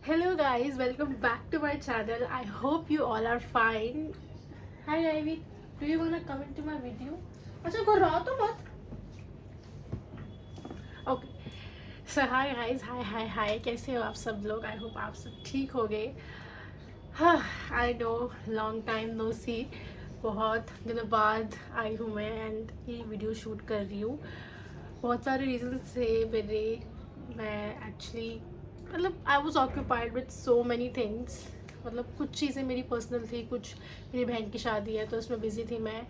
Hello guys, welcome back to my channel. I hope you all are fine. Hi Ivy, do you wanna come into my video? अच्छा go रहा तो मत. Okay. So hi guys, hi. कैसे हो आप सब लोग? I hope आप सब ठीक हो गए. I know long time no see. बहुत दिनों बाद आई हूँ मैं एंड ये वीडियो शूट कर रही हूँ. बहुत सारे रीजन थे मेरे. मैं एक्चुअली मतलब I was occupied with so many things. मतलब कुछ चीज़ें मेरी पर्सनल थी, कुछ मेरी बहन की शादी है तो उसमें बिज़ी थी मैं.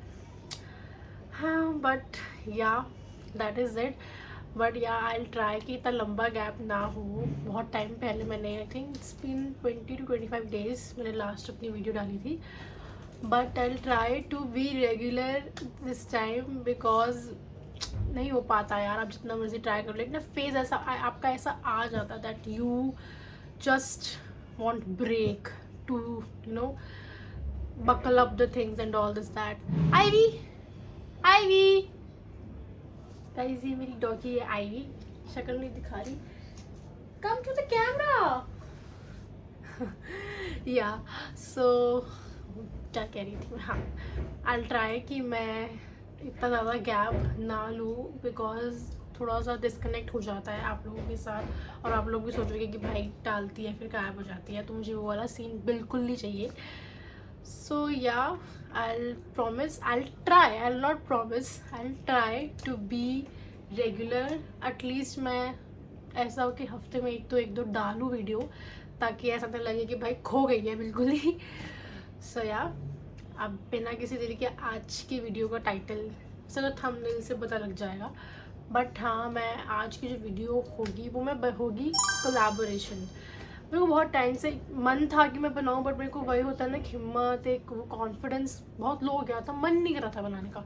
हाँ बट या दैट इज़ इट. बट या आई ट्राई कि इतना लंबा गैप ना हो. बहुत टाइम पहले मैंने I think it's been 20 to 25 days मैंने लास्ट अपनी वीडियो डाली थी. But I try to be regular this time because नहीं हो पाता यार. आप जितना मर्जी ट्राई कर लो, एक ना फेज ऐसा आपका ऐसा आ जाता that you just want break to you know buckle up the things and all this that. Ivy guys, ये मेरी डॉगी है आईवी. शक्ल नहीं दिखा रही. Come to the camera. या सो क्या कह रही थी मैं. हाँ, आई ट्राई कि मैं इतना ज़्यादा गैप ना लूँ बिकॉज थोड़ा सा डिस्कनेक्ट हो जाता है आप लोगों के साथ और आप लोग भी सोचोगे कि भाई डालती है फिर गायब हो जाती है, तो मुझे वो वाला सीन बिल्कुल नहीं चाहिए. So yeah, I'll promise, I'll not promise, I'll try to be regular. At least मैं ऐसा हो कि हफ्ते में एक दो डालूँ वीडियो, ताकि ऐसा ना लगे कि भाई खो गई है बिल्कुल ही. So yeah, अब बिना किसी देरी के आज की वीडियो का टाइटल से तो थंबनेल से पता लग जाएगा. बट हाँ, मैं आज की जो वीडियो होगी वो होगी कोलैबोरेशन. मेरे को बहुत टाइम से मन था कि मैं बनाऊं, बट मेरे को वही होता है ना, हिम्मत, एक वो कॉन्फिडेंस बहुत लो हो गया था, मन नहीं कर रहा था बनाने का.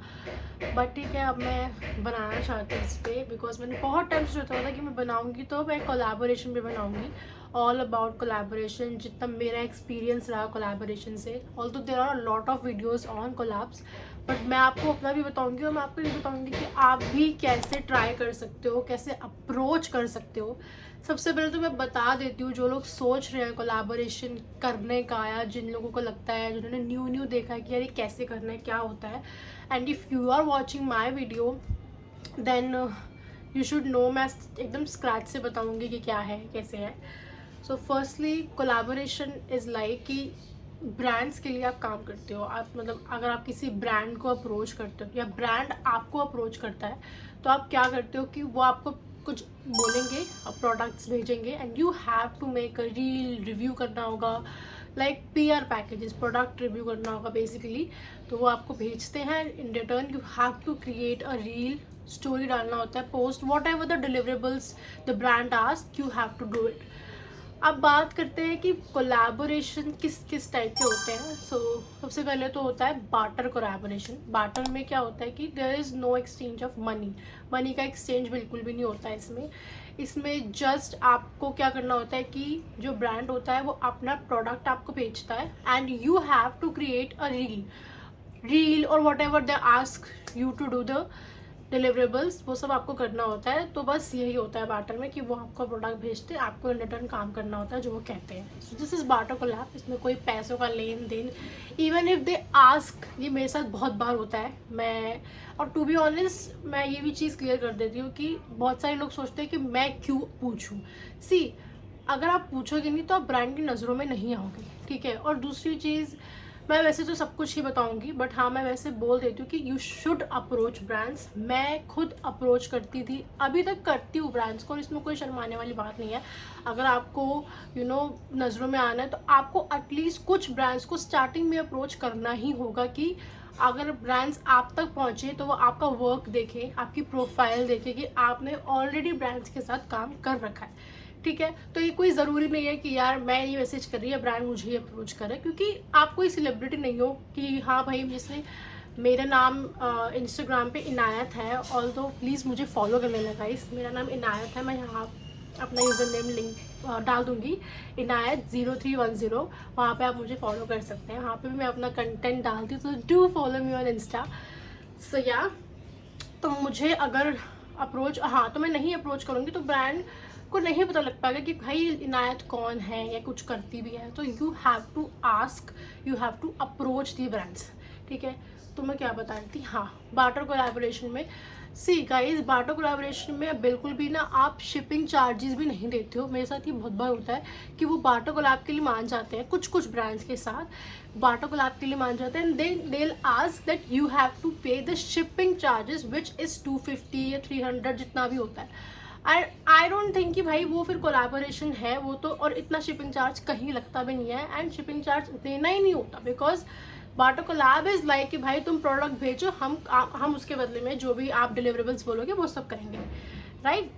बट ठीक है, अब मैं बनाना चाहती हूँ इस पर बिकॉज मैंने बहुत टाइम से सोचा था कि मैं बनाऊंगी तो मैं कोलैबोरेशन पे बनाऊंगी. ऑल अबाउट कोलैबोरेशन, जितना मेरा एक्सपीरियंस रहा कोलैबोरेशन से. Although there are lot of videos on collabs, but मैं आपको अपना भी बताऊंगी और मैं आपको ये बताऊंगी कि आप भी कैसे ट्राई कर सकते हो, कैसे अप्रोच कर सकते हो. सबसे पहले तो मैं बता देती हूँ, जो लोग सोच रहे हैं कोलैबोरेशन करने का या जिन लोगों को लगता है, जिन्होंने न्यू देखा है कि यार ये कैसे करना है, क्या होता है, and if you are watching my video then you should know. मैं एकदम स्क्रैच से बताऊँगी कि क्या है, कैसे है. So firstly collaboration is like कि ब्रांड्स के लिए आप काम करते हो. आप मतलब अगर आप किसी ब्रांड को अप्रोच करते हो या ब्रांड आपको अप्रोच करता है, तो आप क्या करते हो कि वो आपको कुछ बोलेंगे और प्रोडक्ट्स भेजेंगे and you have to make a reel, review करना होगा, like PR packages, product review करना होगा बेसिकली. तो वो आपको भेजते हैं. In return you have to create a reel, story डालना होता है, post whatever the deliverables the brand ask, you have to do it. अब बात करते हैं कि कोलैबोरेशन किस किस टाइप के होते हैं. सबसे पहले तो होता है बार्टर कोलैबोरेशन. बार्टर में क्या होता है कि there is no exchange of money का एक्सचेंज बिल्कुल भी नहीं होता है इसमें जस्ट आपको क्या करना होता है कि जो ब्रांड होता है वो अपना प्रोडक्ट आपको बेचता है and you have to create a reel और whatever they ask you to do the deliverables, वो सब आपको करना होता है. तो बस यही होता है बार्टर में कि वो आपका प्रोडक्ट भेजते हैं, आपको इन रिटर्न काम करना होता है जो वो कहते हैं. So this is barter collab. इसमें कोई पैसों का लेन देन, इवन इफ दे आस्क, ये मेरे साथ बहुत बार होता है. मैं और टू बी ऑनेस्ट मैं ये भी चीज़ क्लियर कर देती हूँ कि बहुत सारे लोग सोचते हैं कि मैं क्यों पूछूँ. सी, अगर आप पूछोगे नहीं तो आप ब्रांड की नज़रों में नहीं आओगे, ठीक है. और दूसरी चीज़, मैं वैसे तो सब कुछ ही बताऊंगी, बट हाँ मैं वैसे बोल देती हूँ कि यू शुड अप्रोच ब्रांड्स. मैं खुद अप्रोच करती थी, अभी तक करती हूँ ब्रांड्स को, और इसमें कोई शर्माने वाली बात नहीं है. अगर आपको नज़रों में आना है तो आपको एटलीस्ट कुछ ब्रांड्स को स्टार्टिंग में अप्रोच करना ही होगा कि अगर ब्रांड्स आप तक पहुँचे तो वो आपका वर्क देखें, आपकी प्रोफाइल देखें कि आपने ऑलरेडी ब्रांड्स के साथ काम कर रखा है, ठीक है. तो ये कोई ज़रूरी नहीं है कि यार मैं ये मैसेज कर रही है ब्रांड मुझे ही अप्रोच करे, क्योंकि आप कोई सेलिब्रिटी नहीं हो कि हाँ भाई, जैसे मेरा नाम इंस्टाग्राम पे इनायत है. ऑल्दो प्लीज़ मुझे फॉलो कर लेना गाइस. मेरा नाम इनायत है. मैं यहाँ अपना यूज़र नेम लिंक डाल दूँगी, इनायत0310. वहाँ पे आप मुझे फॉलो कर सकते हैं. वहाँ पे भी मैं अपना कंटेंट डालती हूँ, तो do follow me on Insta. So yeah, तो मुझे अगर अप्रोच, हाँ तो मैं नहीं अप्रोच करूँगी तो ब्रांड आपको नहीं पता लग पाएगा कि भाई इनायत कौन है या कुछ करती भी है। तो you have to ask, you have to approach the brands, ठीक है। तो मैं क्या बता रही थी, हाँ, बार्टर कोलैबोरेशन में, सी गाइस, बार्टर कोलैबोरेशन में बिल्कुल भी ना आप शिपिंग चार्जेस भी नहीं देते हो। मेरे साथ ये बहुत बार होता है कि वो बार्टर कोलैब के लिए मान जाते हैं, कुछ कुछ ब्रांड्स के साथ बार्टर कोलैब के लिए मान जाते हैं, and then they will ask that you have to pay the shipping charges which is 250 या 300 जितना भी होता है। आई डोंट थिंक कि भाई वो फिर कोलैबोरेशन है वो तो, और इतना शिपिंग चार्ज कहीं लगता भी नहीं है, एंड शिपिंग चार्ज देना ही नहीं होता, because barter collab is like कि भाई तुम प्रोडक्ट भेजो, हम उसके बदले में जो भी आप डिलीवरेबल्स बोलोगे वो सब करेंगे, राइट।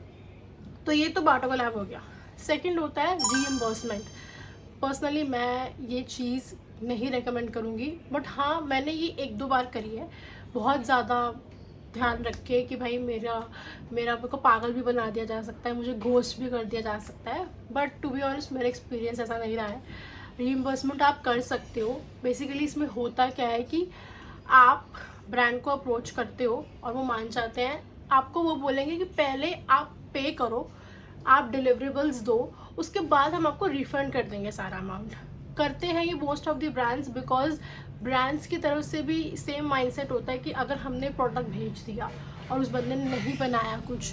तो ये तो बार्टर कोलैब हो गया। सेकंड होता है रीइंबर्समेंट। पर्सनली मैं ये चीज़ नहीं रेकमेंड करूँगी, बट हाँ मैंने ये 1-2 बार करी है, बहुत ज़्यादा ध्यान रखे कि भाई मेरा को पागल भी बना दिया जा सकता है, मुझे घोस्ट भी कर दिया जा सकता है, बट टू बी ऑनेस्ट मेरा एक्सपीरियंस ऐसा नहीं रहा है। रीइंबर्समेंट आप कर सकते हो। बेसिकली इसमें होता क्या है कि आप ब्रांड को अप्रोच करते हो और वो मान जाते हैं, आपको वो बोलेंगे कि पहले आप पे करो, आप डिलीवरेबल्स दो, उसके बाद हम आपको रिफंड कर देंगे सारा अमाउंट। करते हैं ये most of the brands, because brands की तरफ से भी सेम माइंडसेट होता है कि अगर हमने प्रोडक्ट भेज दिया और उस बंदे ने नहीं बनाया कुछ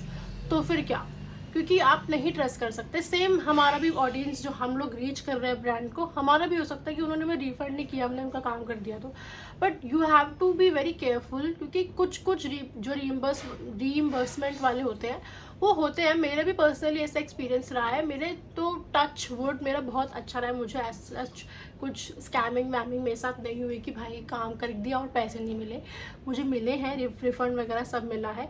तो फिर क्या, क्योंकि आप नहीं ट्रस्ट कर सकते। सेम हमारा भी ऑडियंस जो हम लोग रीच कर रहे हैं ब्रांड को, हमारा भी हो सकता है कि उन्होंने हमें रिफंड नहीं किया, हमने उनका काम कर दिया तो, but you have to be very careful, क्योंकि कुछ जो रीइंबर्समेंट वाले होते हैं वो होते हैं। मेरे भी पर्सनली ऐसा एक्सपीरियंस रहा है, मेरे तो टच वुड मेरा बहुत अच्छा रहा है, मुझे सच कुछ स्कैमिंग वैमिंग मेरे साथ नहीं हुई कि भाई काम कर दिया और पैसे नहीं मिले, मुझे मिले हैं, रिफंड वगैरह सब मिला है।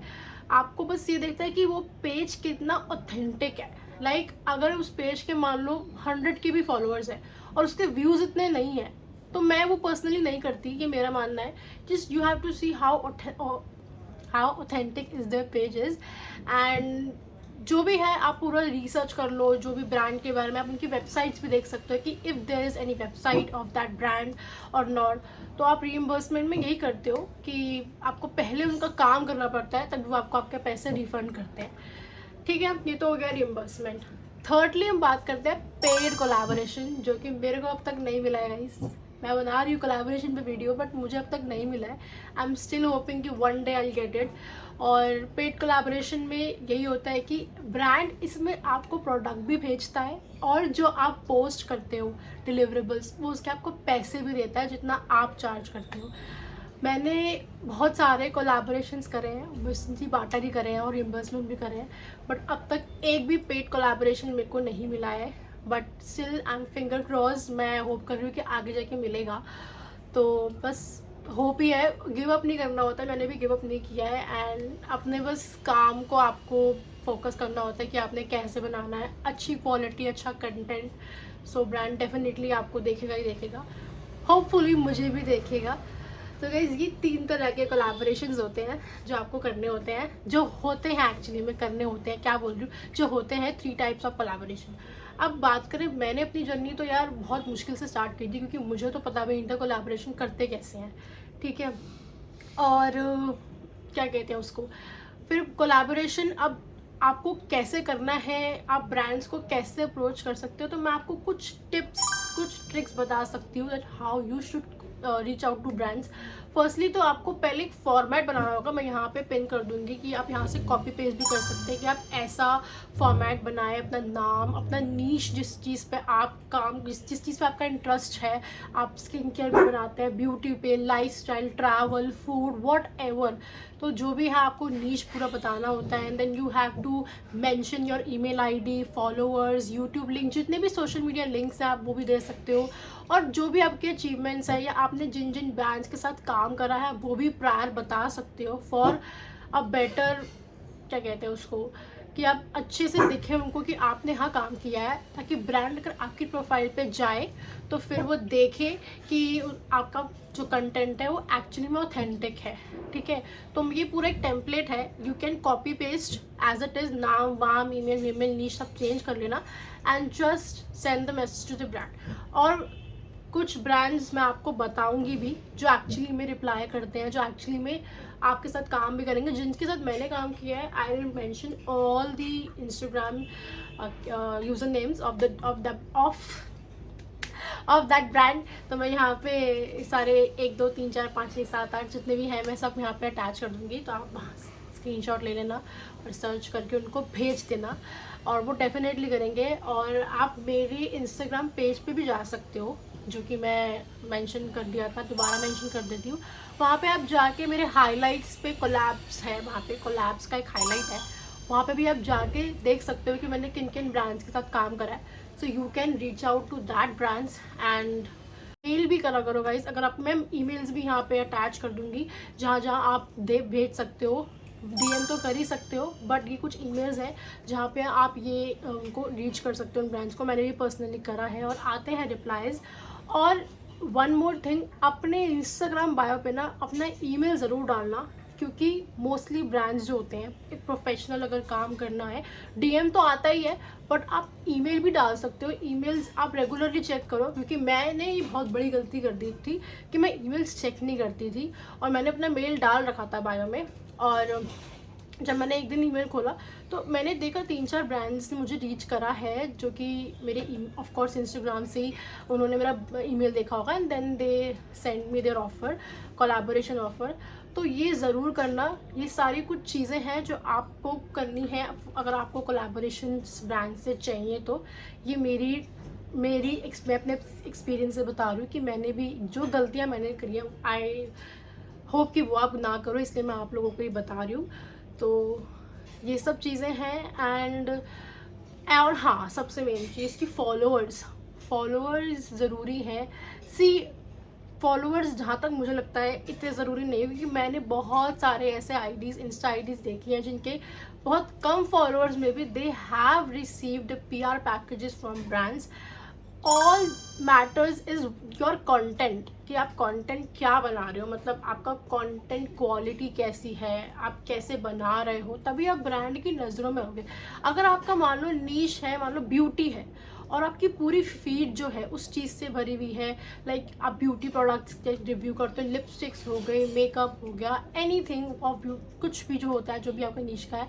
आपको बस ये देखता है कि वो पेज कितना ऑथेंटिक है। लाइक अगर उस पेज के मान लो 100 के भी फॉलोअर्स हैं और उसके व्यूज़ इतने नहीं हैं, तो मैं वो पर्सनली नहीं करती, कि मेरा मानना है just you have to see how authentic is their pages, and जो भी है आप पूरा रिसर्च कर लो, जो भी ब्रांड के बारे में आप उनकी वेबसाइट्स भी देख सकते हो कि if there is any website of that brand और नॉट। तो आप रीइंबर्समेंट में यही करते हो कि आपको पहले उनका काम करना पड़ता है, तब वो आपको आपके पैसे रिफंड करते हैं, ठीक है। ये तो हो गया रीइंबर्समेंट। थर्डली हम बात करते हैं पेड कोलैबोरेशन, जो कि मेरे को अब तक नहीं मिला है गाइस। मैं बना रही हूँ कोलैबोरेशन पे वीडियो, बट मुझे अब तक नहीं मिला है। आई एम स्टिल होपिंग कि one day I get it. और पेड कोलैबोरेशन में यही होता है कि ब्रांड इसमें आपको प्रोडक्ट भी भेजता है, और जो आप पोस्ट करते हो डिलीवरेबल्स वो उसके आपको पैसे भी देता है जितना आप चार्ज करते हो। मैंने बहुत सारे कोलैबोरेशंस करे हैं, रिसेंटली बार्टर ही करे हैं और रिइंबर्समेंट भी करे हैं, बट अब तक एक भी पेड कोलैबोरेशन मेरे को नहीं मिला है। But still I am finger cross, मैं होप कर रही हूँ कि आगे जाके मिलेगा। तो बस होप ही है, गिव अप नहीं करना होता, मैंने भी गिव अप नहीं किया है। एंड अपने बस काम को आपको फोकस करना होता है कि आपने कैसे बनाना है, अच्छी क्वालिटी, अच्छा कंटेंट। सो ब्रांड डेफिनेटली आपको देखेगा ही देखेगा, होपफुली मुझे भी देखेगा। तो गाइस ये 3 तरह के कोलैबोरेशंस होते हैं जो आपको करने होते हैं, जो होते हैं एक्चुअली में करने होते हैं, क्या बोल रही हूँ, जो होते हैं 3 टाइप्स ऑफ कोलैबोरेशन। अब बात करें, मैंने अपनी जर्नी तो यार बहुत मुश्किल से स्टार्ट की थी, क्योंकि मुझे तो पता भी नहीं था कोलैबोरेशन करते कैसे हैं, ठीक है। और क्या कहते हैं उसको, फिर कोलैबोरेशन अब आपको कैसे करना है, आप ब्रांड्स को कैसे अप्रोच कर सकते हो, तो मैं आपको कुछ टिप्स, कुछ ट्रिक्स बता सकती हूँ that how you should reach out to brands. Firstly तो आपको पहले एक फॉर्मेट बनाना होगा, मैं यहाँ पे पिन कर दूंगी कि आप यहाँ से कॉपी पेस्ट भी कर सकते हैं कि आप ऐसा फॉर्मेट बनाएं, अपना नाम, अपना नीश, जिस चीज़ पे आप काम, जिस चीज़ पे आपका इंटरेस्ट है, आप स्किन केयर भी बनाते हैं, ब्यूटी पे, lifestyle, travel, food, what ever, तो जो भी है आपको नीश पूरा बताना होता है। And then you have to mention your email ID, followers, YouTube link, जितने भी सोशल मीडिया लिंक्स हैं आप वो भी दे सकते हो, और जो भी आपके अचीवमेंट्स हैं या आपने जिन जिन ब्रांड्स के साथ काम करा है वो भी प्रायर बता सकते हो, फॉर अ बेटर, क्या कहते हैं उसको, कि आप अच्छे से दिखें उनको कि आपने हाँ काम किया है, ताकि ब्रांड अगर आपकी प्रोफाइल पे जाए तो फिर वो देखे कि आपका जो कंटेंट है वो एक्चुअली में ऑथेंटिक है, ठीक है। तो ये पूरा एक टेम्पलेट है, you can copy paste as it is, नाम वाम ईमेल वीमेल नीश सब चेंज कर लेना, and just send the message to the brand. और कुछ ब्रांड्स मैं आपको बताऊंगी भी जो एक्चुअली में रिप्लाई करते हैं, जो एक्चुअली में आपके साथ काम भी करेंगे जिनके साथ मैंने काम किया है। I will mention all the Instagram user names of that brand. तो मैं यहाँ पे सारे 1 2 3 4 5 6 7 8 जितने भी हैं मैं सब यहाँ पे अटैच कर दूँगी, तो आप स्क्रीनशॉट ले लेना और सर्च करके उनको भेज देना, और वो डेफिनेटली करेंगे। और आप मेरी इंस्टाग्राम पेज पे भी जा सकते हो, जो कि मैं मेंशन कर दिया था, दोबारा मेंशन कर देती हूँ। वहाँ पे आप जाके मेरे हाइलाइट्स पे कोलैब्स है, वहाँ पे कोलैब्स का एक हाईलाइट है, वहाँ पे भी आप जाके देख सकते हो कि मैंने किन किन ब्रांड्स के साथ काम करा है। So you can reach out to that brands and mail भी करा करो गाइज। अगर आप, मैं ईमेल्स भी यहाँ पे अटैच कर दूँगी जहाँ जहाँ आप भेज सकते हो। DM तो कर ही सकते हो, बट ये कुछ ईमेल्स हैं जहाँ पे आप ये उनको रीच कर सकते हो उन ब्रांड्स को। मैंने भी पर्सनली करा है और आते हैं रिप्लाईज। और वन मोर थिंग, अपने इंस्टाग्राम बायो पे ना अपना ईमेल ज़रूर डालना, क्योंकि मोस्टली ब्रांड्स जो होते हैं, एक प्रोफेशनल अगर काम करना है, DM तो आता ही है, बट आप ईमेल भी डाल सकते हो। ईमेल्स आप रेगुलरली चेक करो, क्योंकि मैंने ये बहुत बड़ी गलती कर दी थी कि मैं ईमेल्स चेक नहीं करती थी और मैंने अपना मेल डाल रखा था बायो में। और जब मैंने एक दिन ईमेल खोला तो मैंने देखा 3 4 ब्रांड्स ने मुझे रीच करा है, जो कि मेरे ऑफ कोर्स इंस्टाग्राम से ही उन्होंने मेरा ईमेल देखा होगा and then they send me their offer, collaboration offer. तो ये ज़रूर करना। ये सारी कुछ चीज़ें हैं जो आपको करनी है अगर आपको कोलैबोरेशन ब्रांड से चाहिए। तो ये मैं अपने एक्सपीरियंस से बता रही हूँ कि मैंने भी जो गलतियाँ मैंने करी हैं, आई होप कि वो आप ना करो, इसलिए मैं आप लोगों को ये बता रही हूँ। तो ये सब चीज़ें हैं और हाँ, सबसे मेन चीज़ कि फॉलोअर्स ज़रूरी हैं। फॉलोअर्स जहाँ तक मुझे लगता है इतने ज़रूरी नहीं, क्योंकि मैंने बहुत सारे ऐसे आईडीज़, इंस्टा आईडीज़ देखी हैं जिनके बहुत कम फॉलोअर्स में भी they have received PR packages from brands. All matters is your content, कि आप कंटेंट क्या बना रहे हो, मतलब आपका कंटेंट क्वालिटी कैसी है, आप कैसे बना रहे हो, तभी आप ब्रांड की नज़रों में होगे। अगर आपका मान लो नीश है, मान लो ब्यूटी है, और आपकी पूरी फीड जो है उस चीज़ से भरी हुई है, लाइक आप ब्यूटी प्रोडक्ट्स के रिव्यू करते हो, लिपस्टिक्स हो गई, मेकअप हो गया, एनीथिंग ऑफ कुछ भी जो होता है, जो भी आपका नीश का है,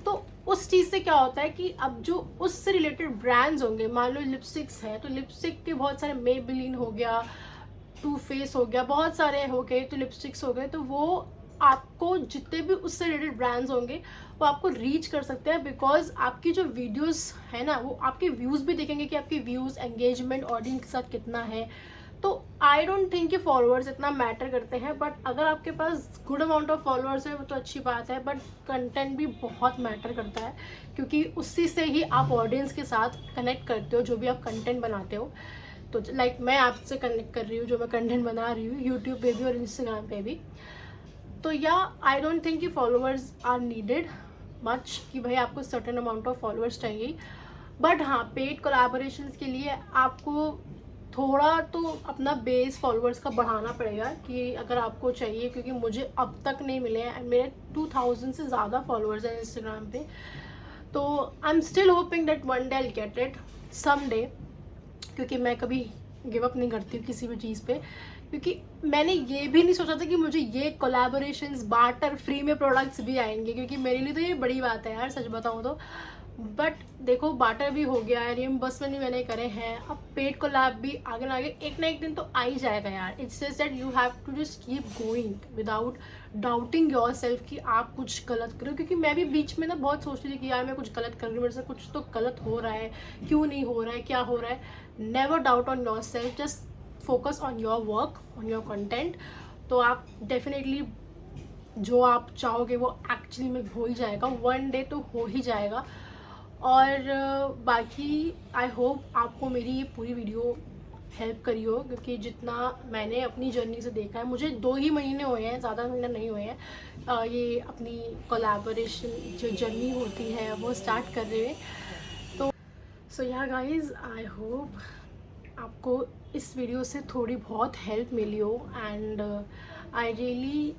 तो उस चीज़ से क्या होता है कि अब जो उससे रिलेटेड ब्रांड्स होंगे, मान लो लिपस्टिक्स है तो लिपस्टिक के बहुत सारे, मेबेलिन हो गया, टू फेस हो गया, बहुत सारे हो गए, तो लिपस्टिक्स हो गए, तो वो आपको जितने भी उससे रिलेटेड ब्रांड्स होंगे वो आपको रीच कर सकते हैं, बिकॉज आपकी जो वीडियोस है ना, वो आपके व्यूज़ भी देखेंगे कि आपके व्यूज़, एंगेजमेंट ऑडियंस के साथ कितना है। तो आई डोंट थिंक कि फॉलोअर्स इतना मैटर करते हैं, बट अगर आपके पास गुड अमाउंट ऑफ फॉलोअर्स है वो तो अच्छी बात है, बट कंटेंट भी बहुत मैटर करता है, क्योंकि उसी से ही आप ऑडियंस के साथ कनेक्ट करते हो, जो भी आप कंटेंट बनाते हो। तो लाइक मैं आपसे कनेक्ट कर रही हूँ, जो मैं कंटेंट बना रही हूँ यूट्यूब पे भी और इंस्टाग्राम पे भी। तो या आई डोंट थिंक कि फॉलोअर्स आर नीडेड मच, कि भाई आपको सर्टेन अमाउंट ऑफ फॉलोअर्स चाहिए, बट हाँ, पेड कोलैबोरेशंस के लिए आपको थोड़ा तो अपना बेस फॉलोअर्स का बढ़ाना पड़ेगा, कि अगर आपको चाहिए, क्योंकि मुझे अब तक नहीं मिले हैं, मेरे 2000 से ज़्यादा फॉलोअर्स हैं इंस्टाग्राम पे। तो I am still hoping that one day I will get it some day, क्योंकि मैं कभी गिव अप नहीं करती हूँ किसी भी चीज़ पे, क्योंकि मैंने ये भी नहीं सोचा था कि मुझे ये कोलैबोरेशंस, बार्टर, फ्री में प्रोडक्ट्स भी आएंगे, क्योंकि मेरे लिए तो ये बड़ी बात है यार, सच बताऊँ तो। बट देखो, बार्टर भी हो गया है, रिइंबर्समेंट भी मैंने करे हैं, अब पेड कोलैब भी आगे ना आगे एक ना एक दिन तो आ ही जाएगा यार। It's just that you have to just keep going without doubting yourself कि आप कुछ गलत करो, क्योंकि मैं भी बीच में ना बहुत सोचती थी कि यार मैं कुछ गलत कर रही हूँ, मेरे से कुछ तो गलत हो रहा है, क्यों नहीं हो रहा है, क्या हो रहा है। Never doubt on your self, just focus on your work, on your content. तो आप डेफिनेटली जो आप चाहोगे वो एक्चुअली में हो ही जाएगा, वन डे तो हो ही जाएगा। और बाकी आई होप आपको मेरी ये पूरी वीडियो हेल्प करी हो, क्योंकि जितना मैंने अपनी जर्नी से देखा है, मुझे 2 ही महीने हुए हैं, ज़्यादा महीने नहीं हुए हैं ये अपनी कोलैबोरेशन जो जर्नी होती है वो स्टार्ट कर रहे हैं। तो सो या गाइज, आई होप आपको इस वीडियो से थोड़ी बहुत हेल्प मिली हो, एंड आई रियली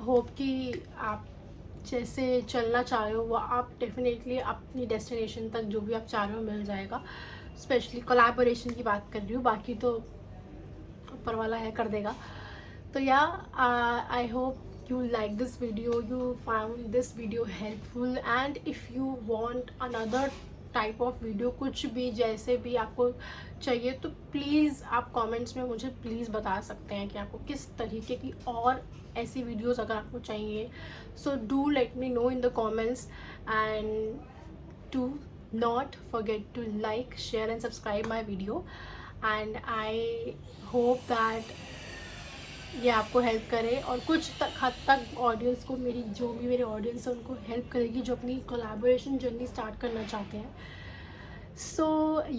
होप कि आप जैसे चलना चाह रहे हो वो आप डेफिनेटली अपनी डेस्टिनेशन तक जो भी आप चाह रहे हो मिल जाएगा। स्पेशली कोलैबोरेशन की बात कर रही हूँ, बाकी तो ऊपर वाला है कर देगा। तो या I hope you like this video, you found this video helpful, and if you want another type of video, कुछ भी जैसे भी आपको चाहिए, तो प्लीज़ आप कमेंट्स में मुझे प्लीज़ बता सकते हैं कि आपको किस तरीके की और ऐसी वीडियोस अगर आपको चाहिए. So do let me know in the comments, and to not forget to like, share and subscribe my video. And I hope that ये आपको हेल्प करे और कुछ हद तक ऑडियंस को, मेरी जो भी मेरे ऑडियंस है उनको हेल्प करेगी जो अपनी कोलैबोरेशन जर्नी स्टार्ट करना चाहते हैं. So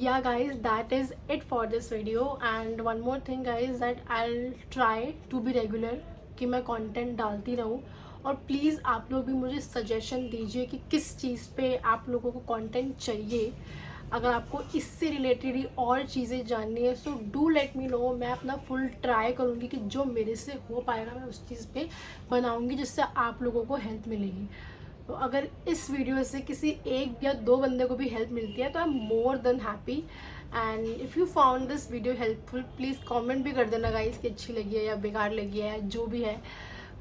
yeah guys, that is it for this video. And one more thing guys, that I'll try to be regular, कि मैं कंटेंट डालती रहूँ. और प्लीज़ आप लोग भी मुझे सजेशन दीजिए कि किस चीज़ पे आप लोगों को कंटेंट चाहिए. अगर आपको इससे रिलेटेड ही और चीज़ें जाननी है, सो डू लेट मी नो. मैं अपना फुल ट्राई करूँगी कि जो मेरे से हो पाएगा मैं उस चीज़ पे बनाऊँगी जिससे आप लोगों को हेल्प मिलेगी. तो अगर इस वीडियो से किसी एक या दो बंदे को भी हेल्प मिलती है तो I am more than happy. And if you found this video helpful, please comment भी कर देना गाइस कि अच्छी लगी है या बेकार लगी है, जो भी है.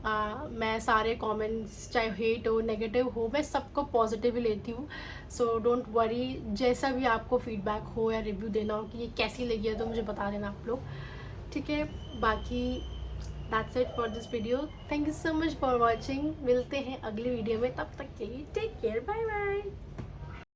मैं सारे कमेंट्स, चाहे हेट हो नेगेटिव हो, मैं सबको पॉजिटिव ही लेती हूँ. सो डोंट वरी, जैसा भी आपको फीडबैक हो या रिव्यू देना हो कि ये कैसी लगी है तो मुझे बता देना आप लोग, ठीक है. बाकी that's it for this video. Thank you so much for watching. मिलते हैं अगले वीडियो में, तब तक के लिए टेक केयर, बाय बाय.